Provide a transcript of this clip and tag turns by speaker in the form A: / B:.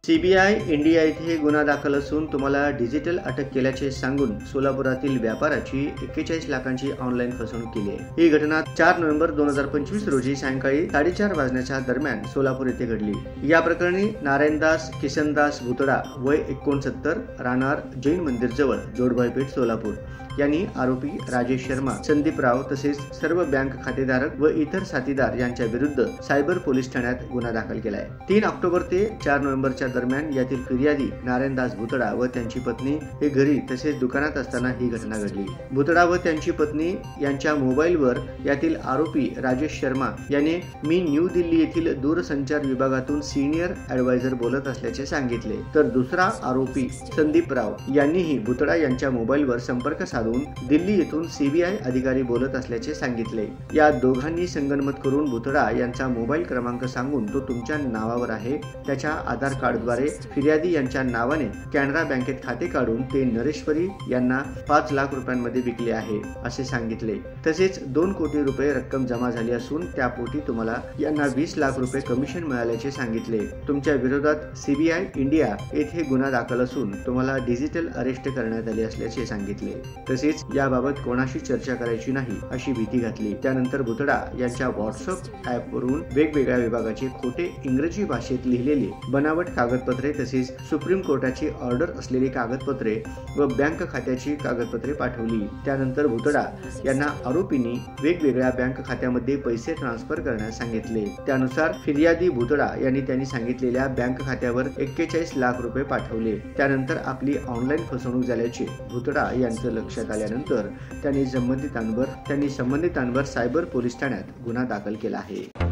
A: CBI India येथे गुन्हा दाखल असून तुम्हाला डिजिटल अटक केल्याचे सांगून सोलापुरातील व्यापाराची 41 लाखांची ऑनलाईन फसवणूक केली आहे। ही घटना 4 नोव्हेंबर 2025 रोजी सायंकाळी 4:30 वाजण्याच्या दरम्यान सोलापूर येथे घडली। या प्रकरणी नारायणदास किसनदास भुतडा वय 69 राहणार जैन मंदिर जवळ जोडभाईपेठ सोलापूर यांनी आरोपी राजेश शर्मा, संदीप राव तसेच सर्व बँक खातेधारक व इतर साथीदार यांच्या विरुद्ध सायबर पोलीस ठाण्यात गुन्हा दाखल केला आहे। 3 ऑक्टोबर ते 4 नोव्हेंबरच्या दरम्यान यातील फिर्यादी नारायणदास भुतडा व त्यांची पत्नी हे घरी तसेच दुकानात असताना ही घटना घडली। भुतडा व त्यांची पत्नी यांच्या मोबाईलवर यातील आरोपी राजेश शर्मा याने मी न्यू दिल्ली येथील दूरसंचार विभागातून सिनियर ॲडवायझर बोलत असल्याचे सांगितले, तर दुसरा आरोपी संदीप राव यांनीही भुतडा यांच्या मोबाईलवर संपर्क साधून दिल्ली येथून सीबीआय अधिकारी बोलत असल्याचे सांगितले। या दोघांनी संगनमत करून भुतडा यांचा मोबाईल क्रमांक सांगून तो तुमच्या नावावर आहे, त्याच्या आधार कार्डद्वारे फिर्यादी यांच्या नावाने कॅनरा बँकेत खाते काढून ते नरेश्वरी यांना 5 लाख रुपयांमध्ये विकले आहे असे सांगितले। तसेच 2 कोटी रुपये रक्कम जमा झाली असून त्यापोटी तुम्हाला यांना 20 लाख रुपये कमिशन मिळाल्याचे सांगितले। तुमच्या विरोधात सीबीआय इंडिया येथे गुन्हा दाखल असून तुम्हाला डिजिटल अरेस्ट करण्यात आले असल्याचे सांगितले। तसेच याबाबत कोणाशी चर्चा करायची नाही अशी भीती घातली। त्यानंतर भुतडा यांच्या व्हॉट्सअप ॲपवरून वेगवेगळ्या विभागाचे खोटे इंग्रजी भाषेत लिहिलेले बनावट कागदपत्रे तसेच सुप्रीम कोर्टाची ऑर्डर असलेली कागदपत्रे व बँक खात्याची कागदपत्रे पाठवली। त्यानंतर भुतडा यांना आरोपींनी वेगवेगळ्या बँक खात्यामध्ये पैसे ट्रान्सफर करण्यास सांगितले। त्यानुसार फिर्यादी भुतडा यांनी त्यांनी सांगितलेल्या बँक खात्यावर 41 लाख रुपये पाठवले। त्यानंतर आपली ऑनलाईन फसवणूक झाल्याचे भुतडा यांचं लक्षात आल्यानंतर त्यांनी संबंधितांवर सायबर पोलीस ठाण्यात गुन्हा दाखल केला आहे।